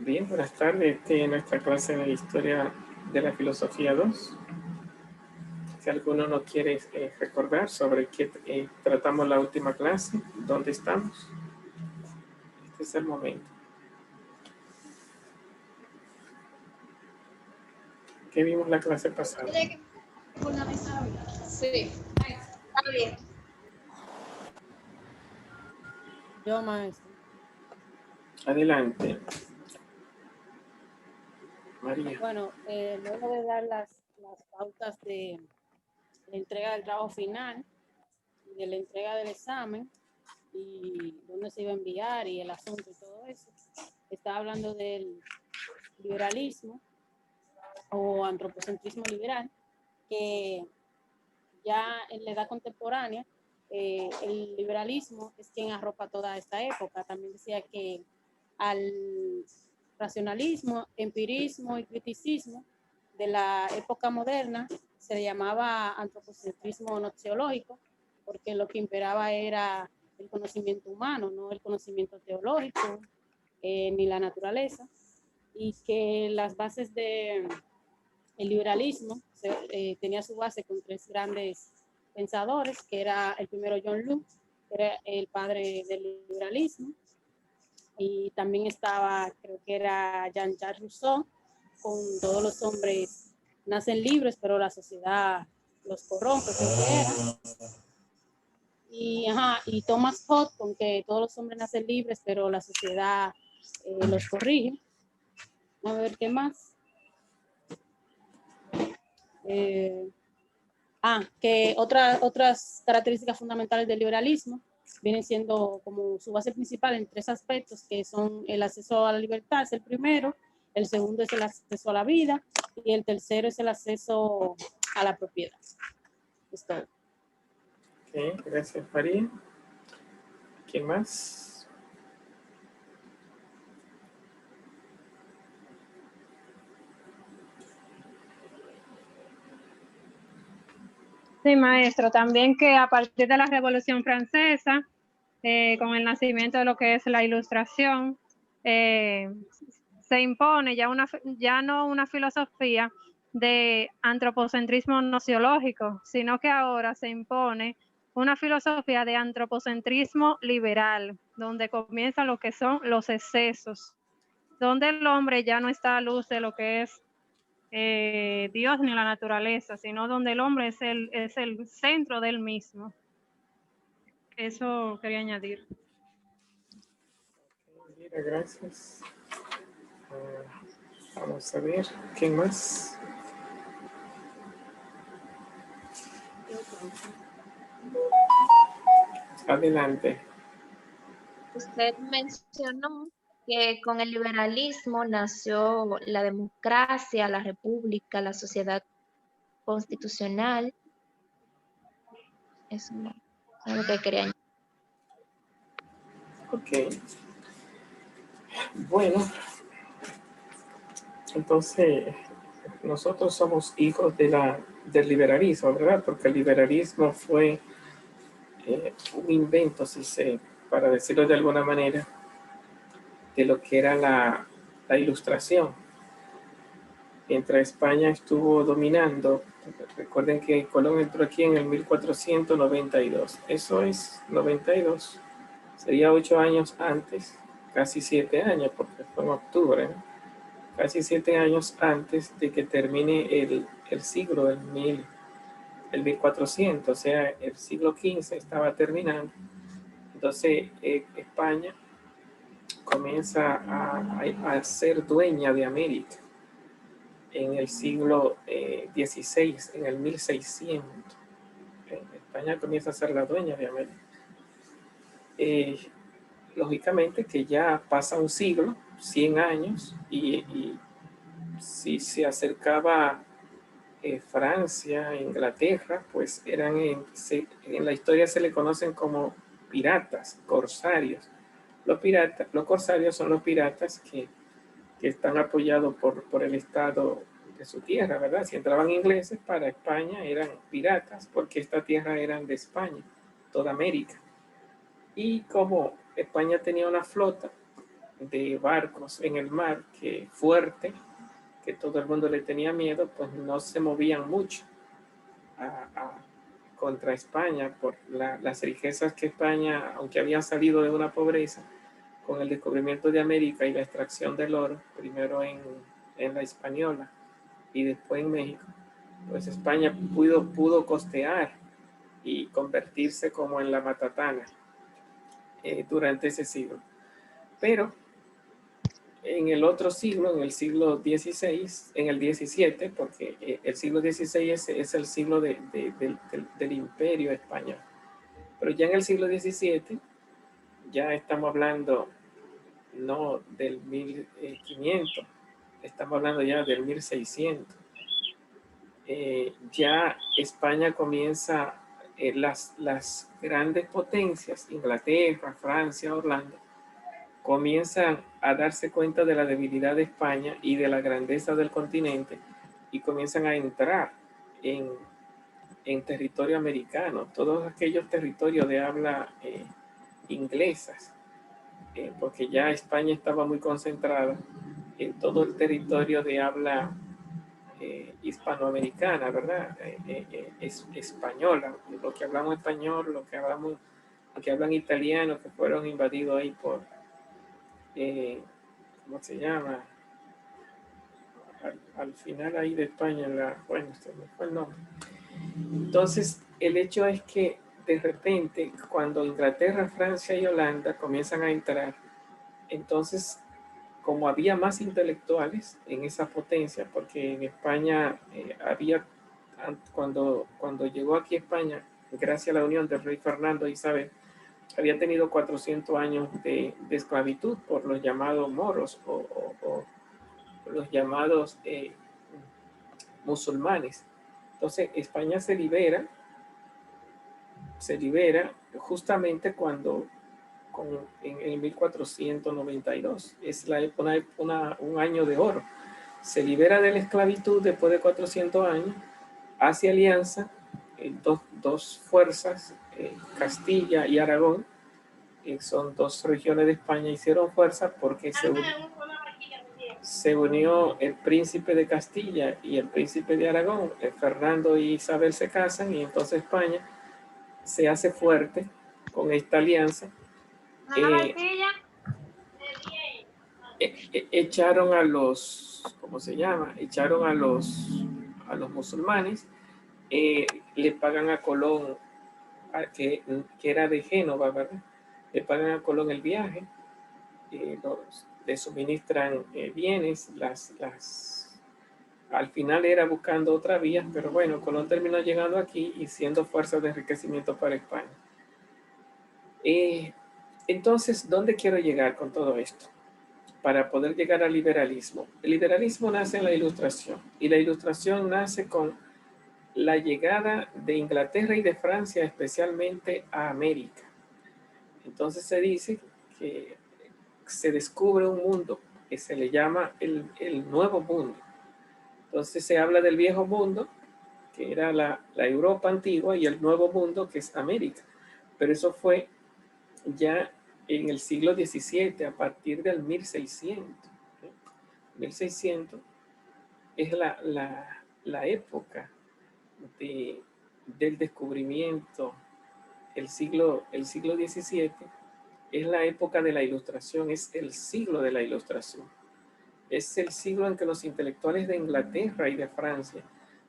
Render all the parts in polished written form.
Bien, buenas tardes. En nuestra clase de Historia de la Filosofía 2. Si alguno no quiere recordar sobre qué tratamos la última clase, dónde estamos, este es el momento. ¿Qué vimos la clase pasada? Sí, está bien. Yo, maestro. Adelante. María. Bueno, luego de dar las pautas de la entrega del trabajo final y de la entrega del examen y dónde se iba a enviar y el asunto y todo eso, estaba hablando del liberalismo o antropocentrismo liberal, que ya en la edad contemporánea el liberalismo es quien arropa toda esta época. También decía que al racionalismo, empirismo y criticismo de la época moderna se le llamaba antropocentrismo noxiológico, porque lo que imperaba era el conocimiento humano, no el conocimiento teológico ni la naturaleza, y que las bases del liberalismo tenía su base con tres grandes pensadores, que era el primero John Locke, que era el padre del liberalismo, y también estaba, creo que era Jean-Jacques Rousseau, con todos los hombres nacen libres, pero la sociedad los corrompe, creo que era. Y Thomas Hobbes, con que todos los hombres nacen libres, pero la sociedad los corrige. A ver, ¿qué más? Que otras características fundamentales del liberalismo vienen siendo como su base principal en tres aspectos, que son el acceso a la libertad, es el primero, el segundo es el acceso a la vida y el tercero es el acceso a la propiedad. Es todo. Ok, gracias María. ¿Quién más? Sí, maestro, también que a partir de la Revolución Francesa, con el nacimiento de lo que es la Ilustración, se impone ya no una filosofía de antropocentrismo nociológico, sino que ahora se impone una filosofía de antropocentrismo liberal, donde comienza lo que son los excesos, donde el hombre ya no está a luz de lo que es Dios ni la naturaleza, sino donde el hombre es el centro del mismo. Eso quería añadir. Mira, gracias. Vamos a ver, ¿quién más? Adelante. Usted mencionó que con el liberalismo nació la democracia, la república, la sociedad constitucional. Eso es lo que quería añadir. Ok. Bueno, entonces nosotros somos hijos del liberalismo, ¿verdad? Porque el liberalismo fue un invento, para decirlo de alguna manera, de lo que era la Ilustración. Mientras España estuvo dominando, recuerden que Colón entró aquí en el 1492. Eso es 92. Sería 8 años antes, casi 7 años, porque fue en octubre, ¿no? Casi 7 años antes de que termine el siglo del 1400, o sea, el siglo XV estaba terminando. Entonces, España comienza a ser dueña de América en el siglo XVI, en el 1600. España comienza a ser la dueña de América. Lógicamente que ya pasa un siglo, 100 años, y si se acercaba Francia, Inglaterra, pues eran en la historia se le conocen como piratas, corsarios. Los corsarios son los piratas que están apoyados por el Estado de su tierra, ¿verdad? Si entraban ingleses para España eran piratas, porque esta tierra eran de España, toda América. Y como España tenía una flota de barcos en el mar, que fuerte, que todo el mundo le tenía miedo, pues no se movían mucho contra España por las riquezas que España, aunque había salido de una pobreza, con el descubrimiento de América y la extracción del oro, primero en la Hispaniola y después en México, pues España pudo costear y convertirse como en la matatana durante ese siglo. Pero en el otro siglo, en el siglo XVI, en el XVII, porque el siglo XVI es el siglo del imperio español. Pero ya en el siglo XVII, ya estamos hablando no del 1500, estamos hablando ya del 1600. Ya España comienza, las grandes potencias, Inglaterra, Francia, Holanda, comienzan a darse cuenta de la debilidad de España y de la grandeza del continente y comienzan a entrar en territorio americano, todos aquellos territorios de habla inglesas, porque ya España estaba muy concentrada en todo el territorio de habla hispanoamericana, ¿verdad? Es española, lo que hablamos español, lo que hablan italiano, que fueron invadidos ahí por, ¿cómo se llama? Al final ahí de España, bueno, se me fue el nombre. Entonces, el hecho es que de repente, cuando Inglaterra, Francia y Holanda comienzan a entrar, entonces, como había más intelectuales en esa potencia, porque en España había, cuando llegó aquí a España, gracias a la unión del rey Fernando e Isabel, había tenido 400 años de esclavitud por los llamados moros o los llamados musulmanes. Entonces España se libera justamente cuando en el 1492, es un año de oro. Se libera de la esclavitud después de 400 años, hace alianza, dos fuerzas, Castilla y Aragón, son dos regiones de España, hicieron fuerza porque se unió el príncipe de Castilla y el príncipe de Aragón. Fernando y Isabel se casan y entonces España se hace fuerte con esta alianza. Echaron a los, ¿cómo se llama? Echaron a los musulmanes, le pagan a Colón, que era de Génova, ¿verdad? Le pagan a Colón el viaje, le suministran bienes, al final era buscando otra vía, pero bueno, Colón terminó llegando aquí y siendo fuerza de enriquecimiento para España. Entonces, ¿dónde quiero llegar con todo esto? Para poder llegar al liberalismo. El liberalismo nace en la Ilustración y la Ilustración nace con la llegada de Inglaterra y de Francia, especialmente a América. Entonces se dice que se descubre un mundo que se le llama el Nuevo Mundo. Entonces se habla del Viejo Mundo, que era la Europa antigua, y el Nuevo Mundo, que es América. Pero eso fue ya en el siglo XVII, a partir del 1600. 1600 es la época del descubrimiento. El siglo XVII es la época de la Ilustración, es el siglo de la Ilustración. Es el siglo en que los intelectuales de Inglaterra y de Francia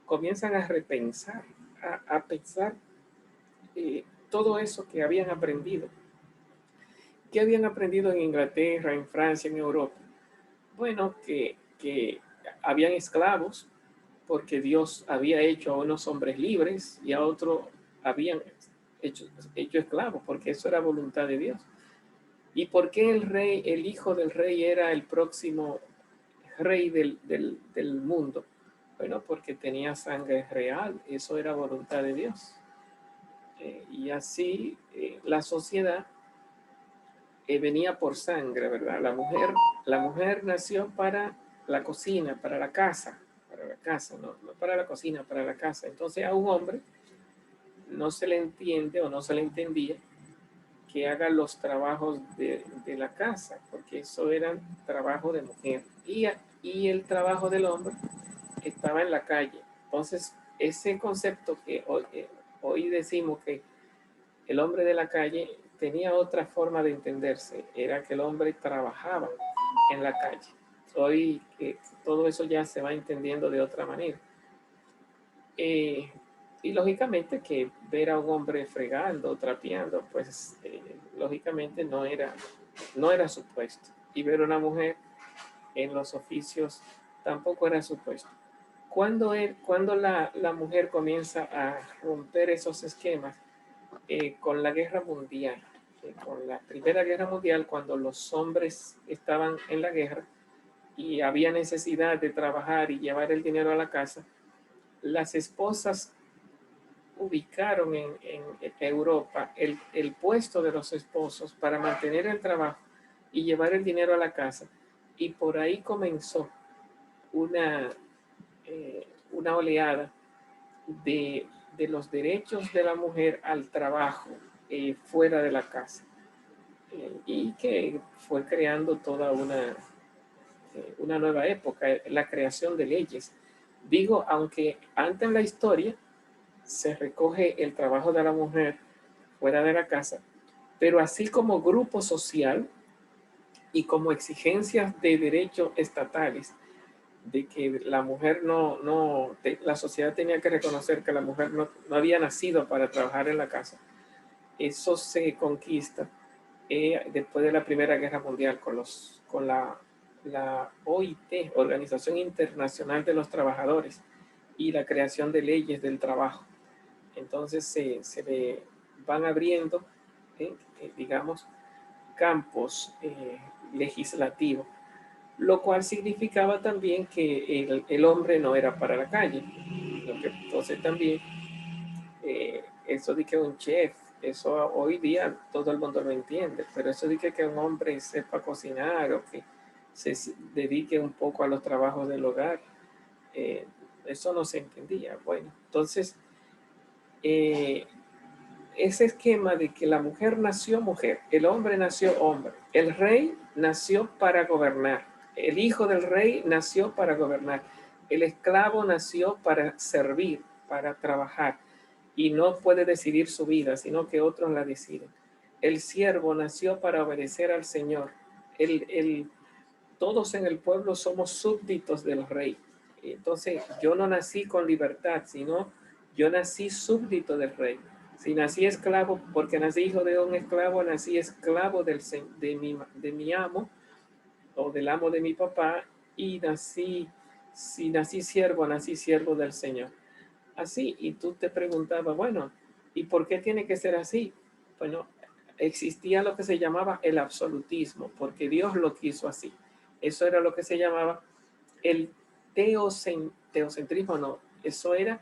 comienzan a repensar, a pensar todo eso que habían aprendido. ¿Qué habían aprendido en Inglaterra, en Francia, en Europa? Bueno, que habían esclavos, porque Dios había hecho a unos hombres libres y a otros habían hecho esclavos, porque eso era voluntad de Dios. ¿Y por qué el hijo del rey era el próximo rey del mundo? Bueno, porque tenía sangre real, eso era voluntad de Dios. Y así la sociedad venía por sangre, ¿verdad? La mujer nació para la cocina, para la casa, no para la cocina, para la casa. Entonces a un hombre no se le entiende o no se le entendía que haga los trabajos de la casa, porque eso era trabajo de mujer. Y el trabajo del hombre estaba en la calle. Entonces, ese concepto que hoy decimos que el hombre de la calle tenía otra forma de entenderse, era que el hombre trabajaba en la calle. Hoy todo eso ya se va entendiendo de otra manera. Y lógicamente que ver a un hombre fregando, trapeando, pues lógicamente no era su puesto. Y ver a una mujer en los oficios tampoco era su puesto. Cuando la mujer comienza a romper esos esquemas, con la guerra mundial, con la Primera Guerra Mundial, cuando los hombres estaban en la guerra y había necesidad de trabajar y llevar el dinero a la casa, las esposas ubicaron en Europa el puesto de los esposos para mantener el trabajo y llevar el dinero a la casa. Y por ahí comenzó una oleada de los derechos de la mujer al trabajo fuera de la casa, y que fue creando toda una nueva época, la creación de leyes. Digo, aunque antes en la historia se recoge el trabajo de la mujer fuera de la casa, pero así como grupo social y como exigencias de derechos estatales, de que la mujer la sociedad tenía que reconocer que la mujer no había nacido para trabajar en la casa. Eso se conquista después de la Primera Guerra Mundial con la OIT, Organización Internacional de los Trabajadores, y la creación de leyes del trabajo. Entonces se le van abriendo, digamos, campos legislativos, lo cual significaba también que el hombre no era para la calle. Entonces también eso de que un chef, eso hoy día todo el mundo lo entiende, pero eso de que un hombre sepa cocinar o que se dedique un poco a los trabajos del hogar, eso no se entendía. Bueno, entonces ese esquema de que la mujer nació mujer, el hombre nació hombre, el rey nació para gobernar, el hijo del rey nació para gobernar, el esclavo nació para servir, para trabajar, y no puede decidir su vida, sino que otros la deciden. El siervo nació para obedecer al Señor. Todos en el pueblo somos súbditos del rey. Entonces, yo no nací con libertad, sino yo nací súbdito del rey. Si nací esclavo, porque nací hijo de un esclavo, nací esclavo de mi amo o del amo de mi papá, y si nací siervo, nací siervo del Señor. Así, y tú te preguntabas, bueno, ¿y por qué tiene que ser así? Bueno, existía lo que se llamaba el absolutismo, porque Dios lo quiso así. Eso era lo que se llamaba el teocentrismo, no, eso era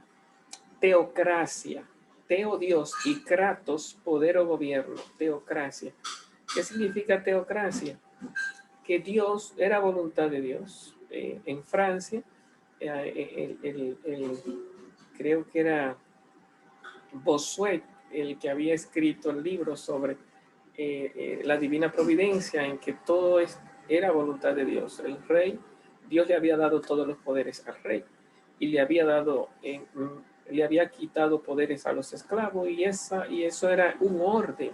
teocracia, teo Dios y kratos, poder o gobierno, teocracia. ¿Qué significa teocracia? Que Dios era voluntad de Dios. En Francia, creo que era Bossuet el que había escrito el libro sobre la divina providencia, en que todo era voluntad de Dios. El rey, Dios le había dado todos los poderes al rey y le había quitado poderes a los esclavos, y eso era un orden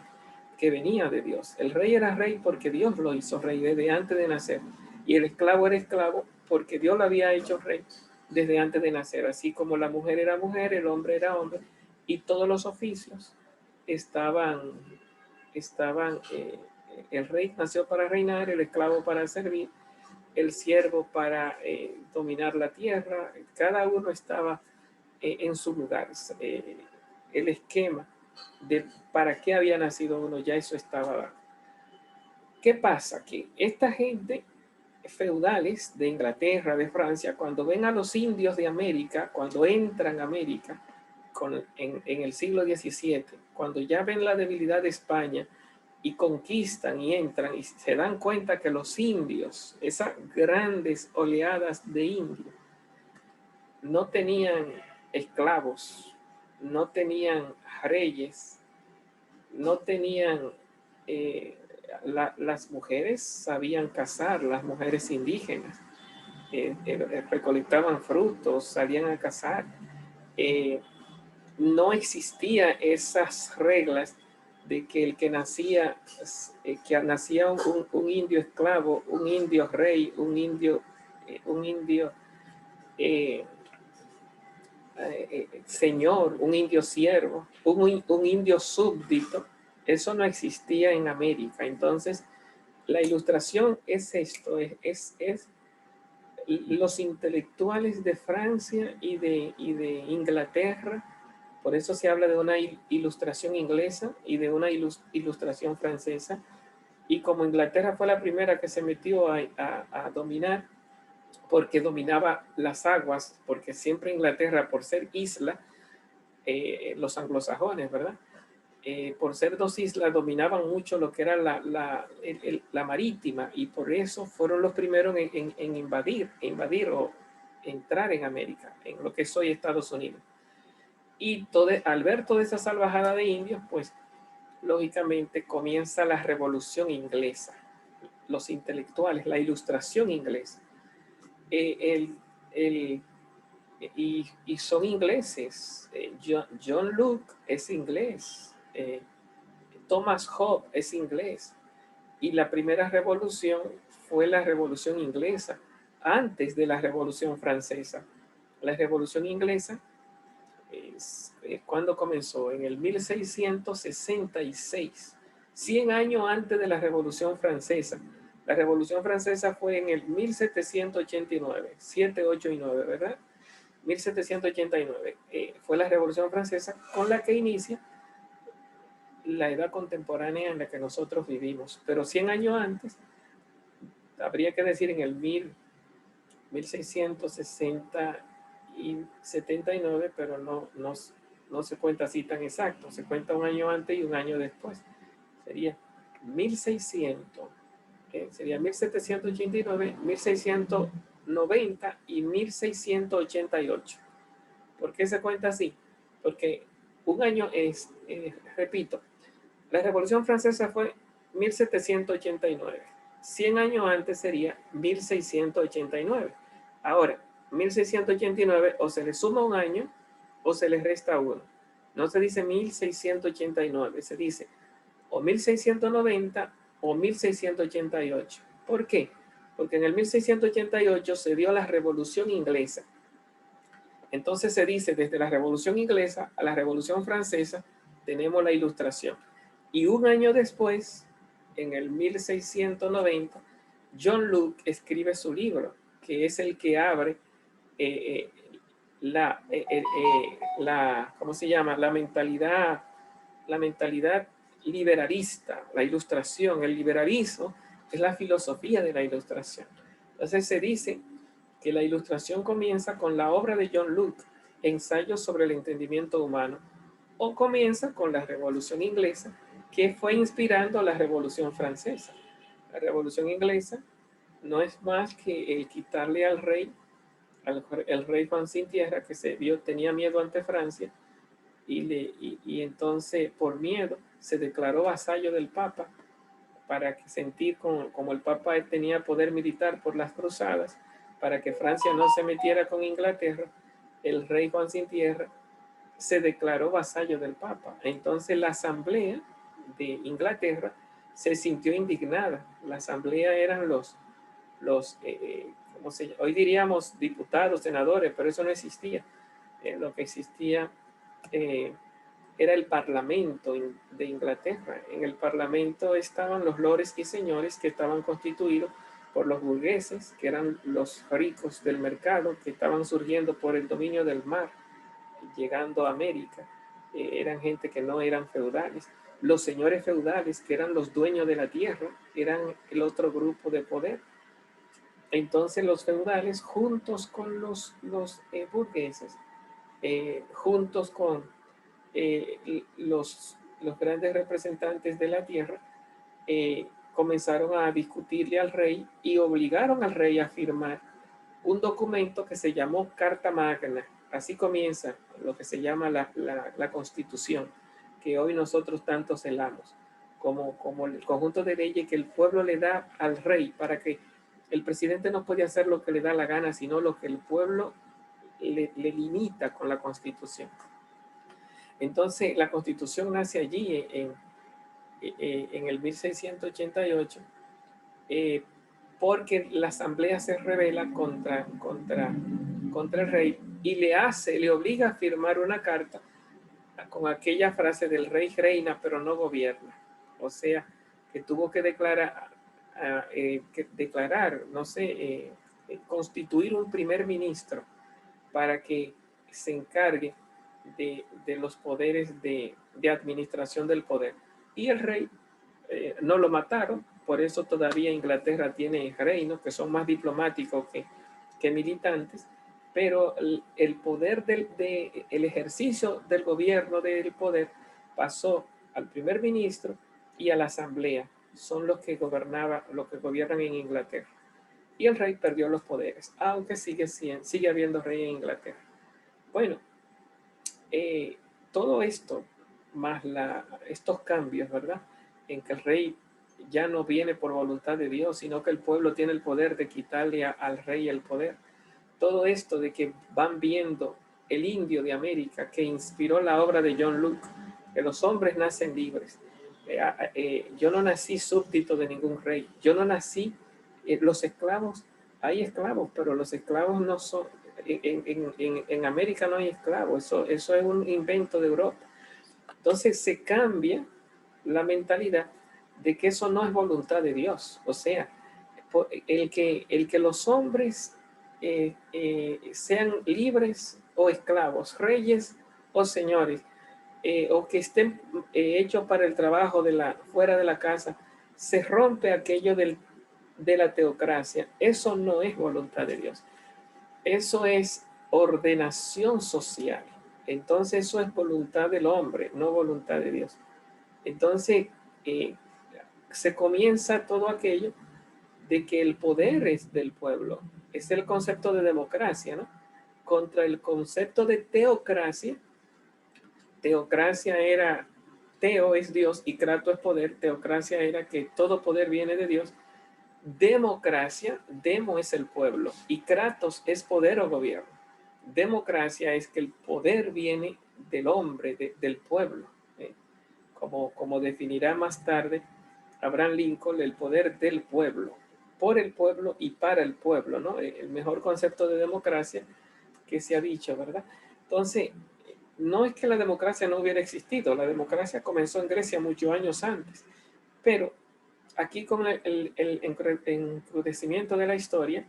que venía de Dios. El rey era rey porque Dios lo hizo rey desde antes de nacer, y el esclavo era esclavo porque Dios lo había hecho rey desde antes de nacer. Así como la mujer era mujer, el hombre era hombre, y todos los oficios estaban el rey nació para reinar, el esclavo para servir, el siervo para dominar la tierra. Cada uno estaba en su lugar. El esquema de para qué había nacido uno, ya eso estaba dado. ¿Qué pasa? Que esta gente feudales de Inglaterra, de Francia, cuando ven a los indios de América, cuando entran a América en el siglo XVII, cuando ya ven la debilidad de España y conquistan y entran y se dan cuenta que los indios, esas grandes oleadas de indios, no tenían esclavos, no tenían reyes, no tenían las mujeres sabían cazar, las mujeres indígenas, recolectaban frutos, salían a cazar. No existía esas reglas de que el que nacía un indio esclavo, un indio rey, un indio señor, un indio siervo, un indio súbdito. Eso no existía en América. Entonces, la ilustración es esto, es los intelectuales de Francia y de Inglaterra. Por eso se habla de una ilustración inglesa y de una ilustración francesa. Y como Inglaterra fue la primera que se metió a dominar, porque dominaba las aguas, porque siempre Inglaterra, por ser isla, los anglosajones, ¿verdad? Por ser dos islas, dominaban mucho lo que era la marítima, y por eso fueron los primeros en invadir o entrar en América, en lo que es hoy Estados Unidos. Y al ver toda esa salvajada de indios, pues lógicamente comienza la revolución inglesa, los intelectuales, la ilustración inglesa. Y son ingleses. John Locke es inglés. Thomas Hobbes es inglés. Y la primera revolución fue la revolución inglesa, antes de la revolución francesa. La revolución inglesa ¿cuándo comenzó? En el 1666, 100 años antes de la revolución francesa. La revolución francesa fue en el 1789, 7, 8 y 9, ¿verdad? 1789 fue la revolución francesa, con la que inicia la edad contemporánea en la que nosotros vivimos. Pero 100 años antes, habría que decir en el 1660 y 79, pero no se cuenta así tan exacto, se cuenta un año antes y un año después. Sería 1600, sería 1789, 1690 y 1688. ¿Por qué se cuenta así? Porque un año repito, la Revolución Francesa fue 1789. 100 años antes sería 1689. Ahora, 1689 o se le suma un año o se le resta uno. No se dice 1689, se dice o 1690 o 1688. ¿Por qué? Porque en el 1688 se dio la Revolución Inglesa. Entonces se dice, desde la Revolución Inglesa a la Revolución Francesa tenemos la Ilustración. Y un año después, en el 1690, John Locke escribe su libro, que es el que abre ¿cómo se llama? La mentalidad liberalista, la Ilustración. El liberalismo es la filosofía de la Ilustración. Entonces se dice que la Ilustración comienza con la obra de John Locke, Ensayos sobre el entendimiento humano, o comienza con la Revolución Inglesa, que fue inspirando a la Revolución Francesa. La Revolución Inglesa no es más que el quitarle al rey, el rey Juan sin Tierra, que tenía miedo ante Francia, y entonces por miedo se declaró vasallo del Papa, para sentir como el Papa tenía poder militar por las cruzadas, para que Francia no se metiera con Inglaterra. El rey Juan sin Tierra se declaró vasallo del Papa. Entonces la asamblea de Inglaterra se sintió indignada. La asamblea eran hoy diríamos diputados, senadores, pero eso no existía. Lo que existía era el Parlamento de Inglaterra. En el Parlamento estaban los lores y señores, que estaban constituidos por los burgueses, que eran los ricos del mercado, que estaban surgiendo por el dominio del mar, llegando a América. Eran gente que no eran feudales. Los señores feudales, que eran los dueños de la tierra, eran el otro grupo de poder. Entonces los feudales, juntos con los burgueses, juntos con los grandes representantes de la tierra, comenzaron a discutirle al rey y obligaron al rey a firmar un documento que se llamó Carta Magna. Así comienza lo que se llama la Constitución, que hoy nosotros tanto celamos. como el conjunto de leyes que el pueblo le da al rey, para que el presidente no puede hacer lo que le da la gana, sino lo que el pueblo le limita con la Constitución. Entonces, la Constitución nace allí en el 1688, porque la Asamblea se rebela contra el rey y le obliga a firmar una carta con aquella frase del rey reina, pero no gobierna. O sea, que tuvo que declarar, no sé, constituir un primer ministro para que se encargue de los poderes de administración del poder. Y el rey no lo mataron, por eso todavía Inglaterra tiene reinos que son más diplomáticos que militantes, pero el poder el ejercicio del gobierno del poder pasó al primer ministro y a la asamblea. Son los que gobiernan en Inglaterra. Y el rey perdió los poderes, aunque sigue habiendo rey en Inglaterra. Bueno, todo esto, más estos cambios, ¿verdad? En que el rey ya no viene por voluntad de Dios, sino que el pueblo tiene el poder de quitarle al rey el poder. Todo esto de que van viendo el indio de América, que inspiró la obra de John Locke, que los hombres nacen libres. Yo no nací súbdito de ningún rey. Yo no nací, los esclavos, hay esclavos, pero los esclavos no son, en América no hay esclavos, eso es un invento de Europa. Entonces se cambia la mentalidad de que eso no es voluntad de Dios. O sea, el que los hombres sean libres o esclavos, reyes o señores, o que estén hechos para el trabajo fuera de la casa, se rompe aquello de la teocracia. Eso no es voluntad de Dios. Eso es ordenación social. Entonces eso es voluntad del hombre, no voluntad de Dios. Entonces se comienza todo aquello de que el poder es del pueblo. Es el concepto de democracia, ¿no? Contra el concepto de teocracia. Teocracia era, teo es Dios y krato es poder. Teocracia era que todo poder viene de Dios. Democracia, demo es el pueblo y kratos es poder o gobierno. Democracia es que el poder viene del hombre, del pueblo. Como definirá más tarde Abraham Lincoln, el poder del pueblo, por el pueblo y para el pueblo, ¿no? El mejor concepto de democracia que se ha dicho, ¿verdad? Entonces, no es que la democracia no hubiera existido, la democracia comenzó en Grecia muchos años antes, pero aquí con el encrudecimiento de la historia,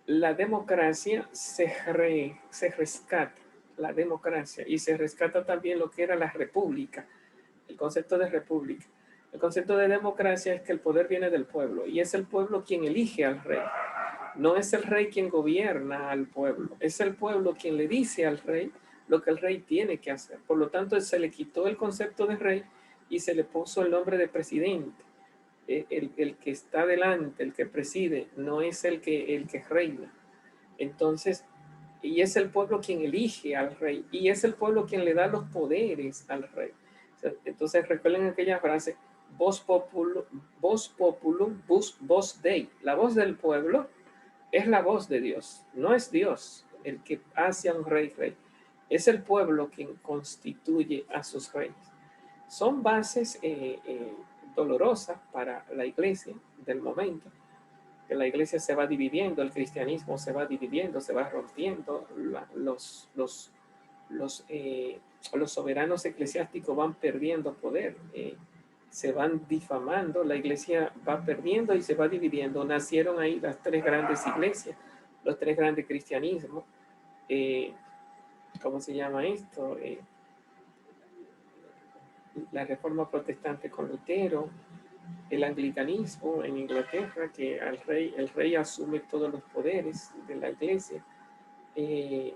la democracia se rescata, la democracia, y se rescata también lo que era la república, el concepto de república. El concepto de democracia es que el poder viene del pueblo y es el pueblo quien elige al rey. No es el rey quien gobierna al pueblo, es el pueblo quien le dice al rey lo que el rey tiene que hacer. Por lo tanto, se le quitó el concepto de rey y se le puso el nombre de presidente. El que está delante, el que preside, no es el que reina. Entonces, y es el pueblo quien elige al rey y es el pueblo quien le da los poderes al rey. Entonces, recuerden aquella frase, voz populum, voz Dei. La voz del pueblo es la voz de Dios. No es Dios el que hace a un rey. Es el pueblo quien constituye a sus reyes. Son bases dolorosas para la iglesia del momento, que la iglesia se va dividiendo, el cristianismo se va dividiendo, se va rompiendo, los soberanos eclesiásticos van perdiendo poder, se van difamando, la iglesia va perdiendo y se va dividiendo. Nacieron ahí las tres grandes iglesias, los tres grandes cristianismos. ¿Cómo se llama esto? La reforma protestante con Lutero, el anglicanismo en Inglaterra, que el rey asume todos los poderes de la iglesia, y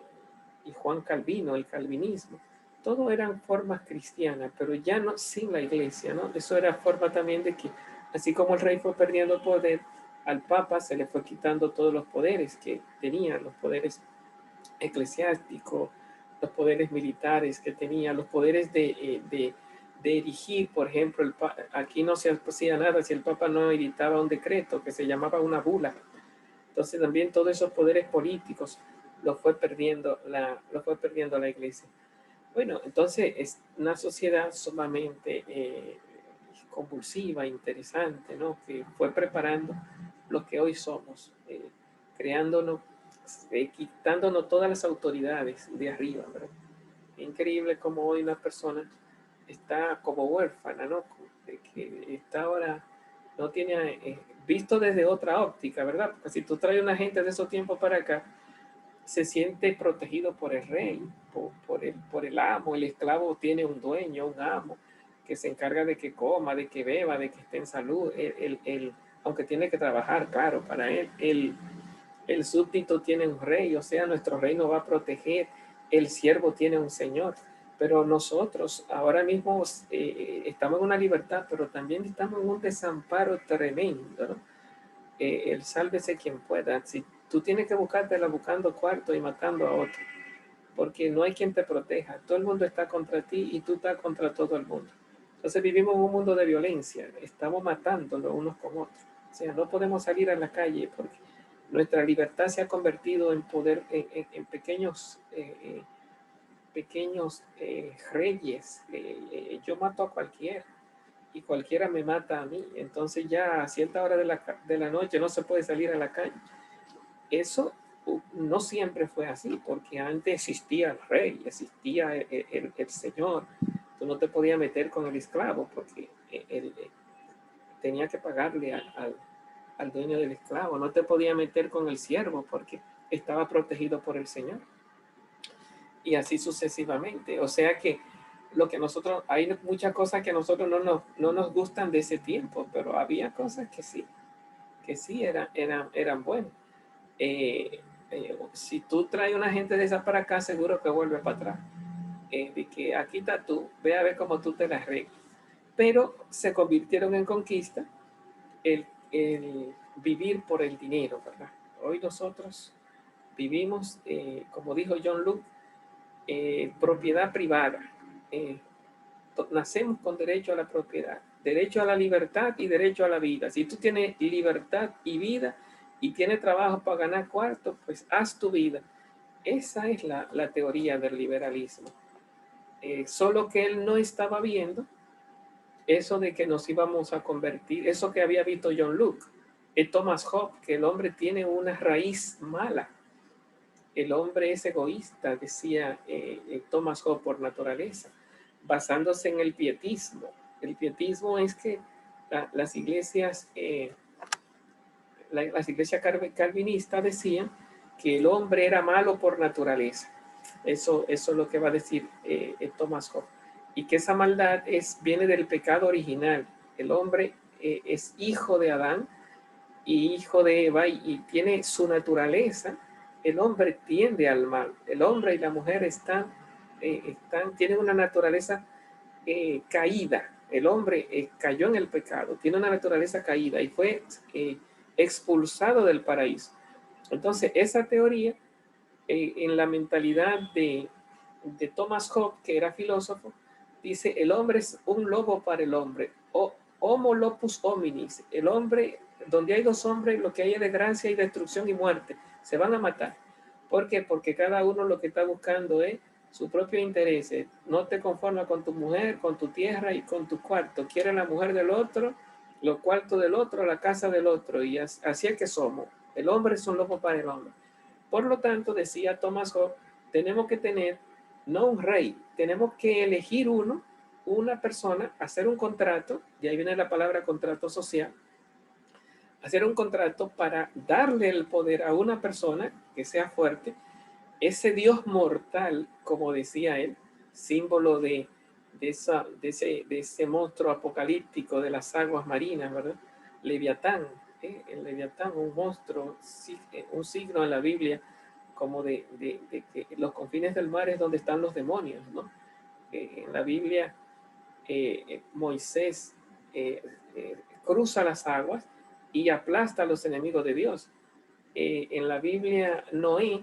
Juan Calvino, el calvinismo. Todo eran formas cristianas, pero ya no sin la iglesia, ¿no? Eso era forma también de que, así como el rey fue perdiendo poder, al papa se le fue quitando todos los poderes que tenía, los poderes eclesiásticos, los poderes militares que tenía, los poderes de de erigir, por ejemplo, aquí no se hacía nada si el Papa no editaba un decreto que se llamaba una bula. Entonces también todos esos poderes políticos los fue perdiendo la Iglesia. Bueno, entonces es una sociedad sumamente convulsiva, interesante, ¿no? Que fue preparando lo que hoy somos, creándonos, quitándonos todas las autoridades de arriba, ¿verdad? Increíble como hoy una persona está como huérfana, ¿no? De que está ahora, no tiene, visto desde otra óptica, ¿verdad? Porque si tú traes una gente de esos tiempos para acá, se siente protegido por el rey, por el amo. El esclavo tiene un dueño, un amo, que se encarga de que coma, de que beba, de que esté en salud. Aunque tiene que trabajar, claro, para él. El súbdito tiene un rey, o sea, nuestro rey nos va a proteger. El siervo tiene un señor. Pero nosotros ahora mismo estamos en una libertad, pero también estamos en un desamparo tremendo, ¿no? El sálvese quien pueda. Si tú tienes que buscártela buscando cuarto y matando a otro, porque no hay quien te proteja. Todo el mundo está contra ti y tú estás contra todo el mundo. Entonces vivimos en un mundo de violencia. Estamos matándonos unos con otros. O sea, no podemos salir a la calle porque nuestra libertad se ha convertido en poder, en pequeños reyes. Yo mato a cualquiera y cualquiera me mata a mí. Entonces ya a cierta hora de la noche no se puede salir a la calle. Eso no siempre fue así, porque antes existía el rey, existía el señor. Tú no te podías meter con el esclavo porque él tenía que pagarle al dueño del esclavo. No te podías meter con el siervo porque estaba protegido por el señor. Y así sucesivamente. O sea que lo que nosotros, hay muchas cosas que a nosotros no nos gustan de ese tiempo, pero había cosas que sí eran buenas. Si tú traes una gente de esa para acá, seguro que vuelve para atrás. De que aquí está tú, ve a ver cómo tú te las arreglas. Pero se convirtieron en conquista el vivir por el dinero, ¿verdad? Hoy nosotros vivimos, como dijo John Locke, propiedad privada. Nacemos con derecho a la propiedad, derecho a la libertad y derecho a la vida. Si tú tienes libertad y vida y tienes trabajo para ganar cuarto, pues haz tu vida. Esa es la teoría del liberalismo. Solo que él no estaba viendo eso de que nos íbamos a convertir, eso que había visto John Locke, Thomas Hobbes, que el hombre tiene una raíz mala. El hombre es egoísta, decía Thomas Hobbes por naturaleza, basándose en el pietismo. El pietismo es que las iglesias calvinistas decían que el hombre era malo por naturaleza. Eso es lo que va a decir Thomas Hobbes. Y que esa maldad viene del pecado original. El hombre es hijo de Adán y hijo de Eva y tiene su naturaleza. El hombre tiende al mal. El hombre y la mujer tienen una naturaleza caída. El hombre cayó en el pecado, tiene una naturaleza caída y fue expulsado del paraíso. Entonces, esa teoría, en la mentalidad de Thomas Hobbes, que era filósofo, dice, el hombre es un lobo para el hombre, homo lopus hominis, el hombre, donde hay dos hombres, lo que hay es desgracia y destrucción y muerte, se van a matar. ¿Por qué? Porque cada uno lo que está buscando es su propio interés. No te conformas con tu mujer, con tu tierra y con tu cuarto. Quiere la mujer del otro, los cuartos del otro, la casa del otro. Y así es que somos. El hombre es un lobo para el hombre. Por lo tanto, decía Thomas Hobbes, tenemos que tener, no un rey, tenemos que elegir una persona, hacer un contrato, y ahí viene la palabra contrato social, hacer un contrato para darle el poder a una persona que sea fuerte, ese Dios mortal, como decía él, símbolo de ese monstruo apocalíptico de las aguas marinas, ¿verdad? Leviatán, el Leviatán, un monstruo, un signo en la Biblia, como de que los confines del mar es donde están los demonios, ¿no? En la Biblia, Moisés cruza las aguas y aplasta a los enemigos de Dios. En la Biblia, Noé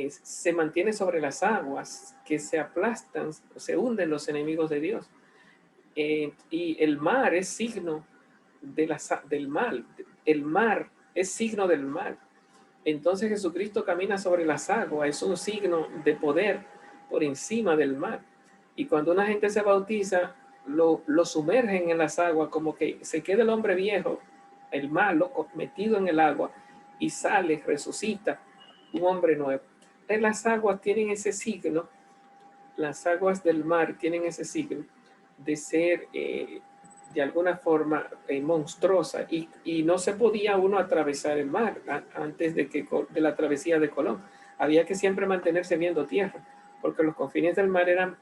se mantiene sobre las aguas que se aplastan, se hunden los enemigos de Dios. Y el mar es signo del mal. El mar es signo del mal. Entonces Jesucristo camina sobre las aguas, es un signo de poder por encima del mar. Y cuando una gente se bautiza, lo sumergen en las aguas, como que se queda el hombre viejo, el malo, metido en el agua, y sale, resucita un hombre nuevo. En las aguas tienen ese signo, las aguas del mar tienen ese signo de ser de alguna forma monstruosa, y no se podía uno atravesar el mar antes de la travesía de Colón. Había que siempre mantenerse viendo tierra, porque los confines del mar eran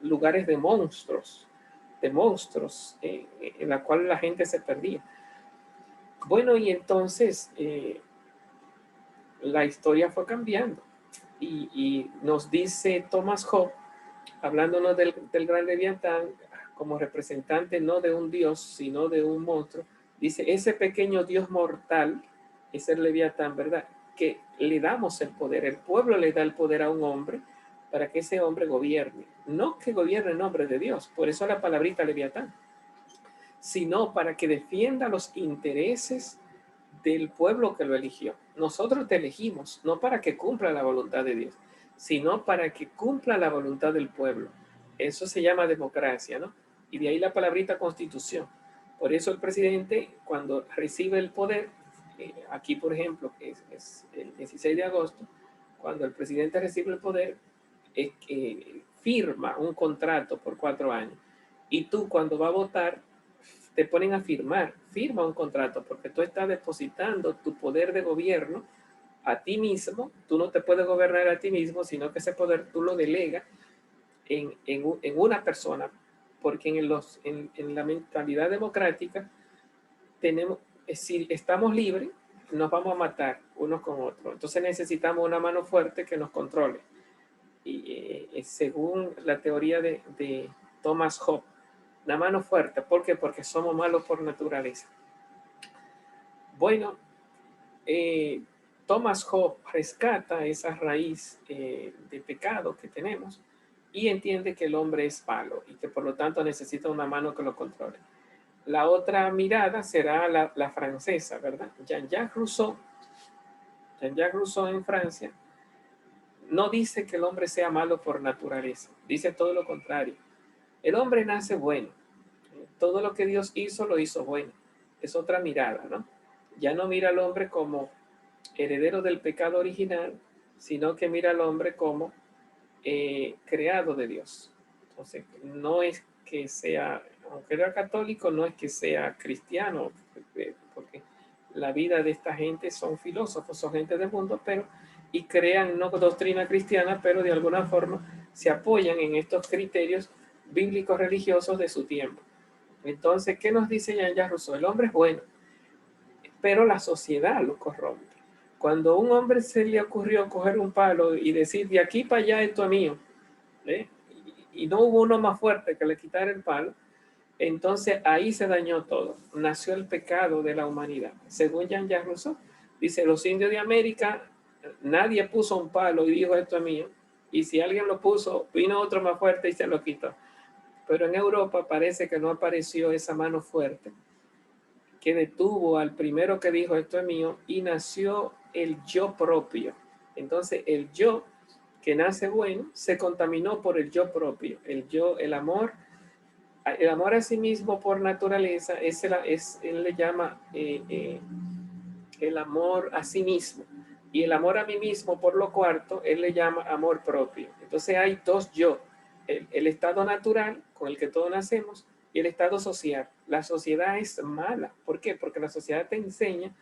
lugares de monstruos en la cual la gente se perdía. Bueno, y entonces la historia fue cambiando, y nos dice Thomas Hobbes, hablándonos del gran Leviatán, como representante no de un dios, sino de un monstruo. Dice, ese pequeño dios mortal es el Leviatán, ¿verdad? Que le damos el poder, el pueblo le da el poder a un hombre para que ese hombre gobierne. No que gobierne en nombre de Dios, por eso la palabrita Leviatán, sino para que defienda los intereses del pueblo que lo eligió. Nosotros te elegimos, no para que cumpla la voluntad de Dios, sino para que cumpla la voluntad del pueblo. Eso se llama democracia, ¿no? Y de ahí la palabrita constitución. Por eso el presidente, cuando recibe el poder, aquí por ejemplo, que es el 16 de agosto, cuando el presidente recibe el poder, firma un contrato por 4 años. Y tú cuando vas a votar, te ponen a firma un contrato, porque tú estás depositando tu poder de gobierno a ti mismo. Tú no te puedes gobernar a ti mismo, sino que ese poder tú lo delegas en una persona, porque en la mentalidad democrática tenemos, si estamos libres, nos vamos a matar unos con otros. Entonces necesitamos una mano fuerte que nos controle. Y según la teoría de Thomas Hobbes, la mano fuerte. ¿Por qué? Porque somos malos por naturaleza. Bueno, Thomas Hobbes rescata esa raíz de pecado que tenemos y entiende que el hombre es malo y que por lo tanto necesita una mano que lo controle. La otra mirada será la francesa, ¿verdad? Jean-Jacques Rousseau en Francia no dice que el hombre sea malo por naturaleza, dice todo lo contrario. El hombre nace bueno. Todo lo que Dios hizo, lo hizo bueno. Es otra mirada, ¿no? Ya no mira al hombre como heredero del pecado original, sino que mira al hombre como creado de Dios. Entonces, no es que sea, aunque era católico, no es que sea cristiano, porque la vida de esta gente son filósofos, son gente del mundo, pero y crean no doctrina cristiana, pero de alguna forma se apoyan en estos criterios bíblicos religiosos de su tiempo. Entonces, ¿qué nos dice Jean-Jacques Rousseau? El hombre es bueno, pero la sociedad lo corrompe. Cuando a un hombre se le ocurrió coger un palo y decir, de aquí para allá esto es mío, ¿eh? y no hubo uno más fuerte que le quitara el palo, entonces ahí se dañó todo. Nació el pecado de la humanidad. Según Jean-Jacques Rousseau, dice, los indios de América, nadie puso un palo y dijo, esto es mío. Y si alguien lo puso, vino otro más fuerte y se lo quitó. Pero en Europa parece que no apareció esa mano fuerte que detuvo al primero que dijo esto es mío, y nació el yo propio. Entonces el yo que nace bueno se contaminó por el yo propio. El yo, el amor a sí mismo por naturaleza él le llama el amor a sí mismo, y el amor a mí mismo por lo cuarto él le llama amor propio. Entonces hay dos yo, el estado natural con el que todos nacemos y el estado social. La sociedad es mala. ¿Por qué? Porque la sociedad te enseña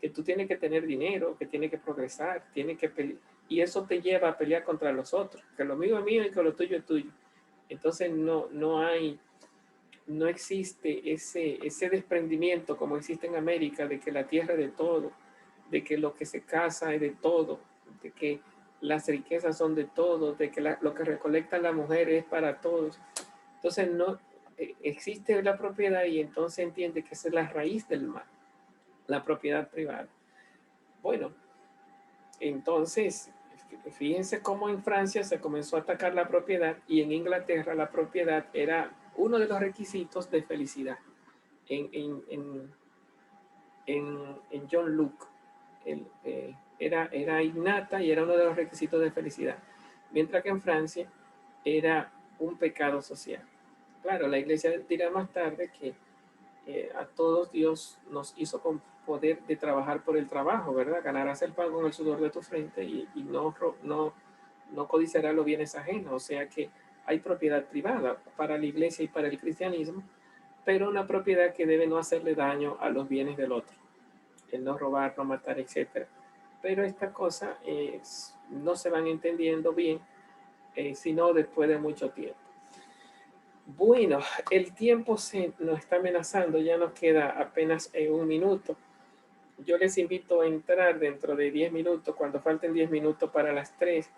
que tú tienes que tener dinero, que tienes que progresar, tienes que pelear, y eso te lleva a pelear contra los otros, que lo mío es mío y que lo tuyo es tuyo. Entonces no existe ese desprendimiento como existe en América, de que la tierra es de todo, de que lo que se casa es de todo, de que las riquezas son de todo, de que lo que recolectan las mujeres es para todos. Entonces no existe la propiedad, y entonces entiende que esa es la raíz del mal, la propiedad privada. Bueno, entonces fíjense cómo en Francia se comenzó a atacar la propiedad, y en Inglaterra la propiedad era uno de los requisitos de felicidad. En John Locke, era innata y era uno de los requisitos de felicidad, mientras que en Francia era un pecado social. Claro, la iglesia dirá más tarde que a todos Dios nos hizo con poder de trabajar por el trabajo, ¿verdad? Ganarás el pan con el sudor de tu frente y no codiciarás los bienes ajenos. O sea que hay propiedad privada para la iglesia y para el cristianismo, pero una propiedad que debe no hacerle daño a los bienes del otro. El no robar, no matar, etc. Pero estas cosas no se van entendiendo bien, sino después de mucho tiempo. Bueno, el tiempo nos está amenazando, ya nos queda apenas un minuto. Yo les invito a entrar dentro de 10 minutos, cuando falten 10 minutos para las 3,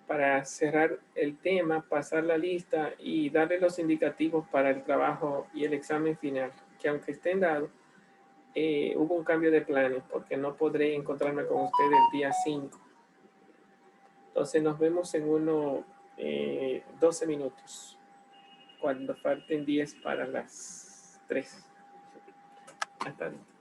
para cerrar el tema, pasar la lista y darle los indicativos para el trabajo y el examen final, que aunque estén dados, hubo un cambio de planes porque no podré encontrarme con ustedes el día 5. Entonces nos vemos en 12 minutos, cuando falten 10 para las 3. Hasta luego.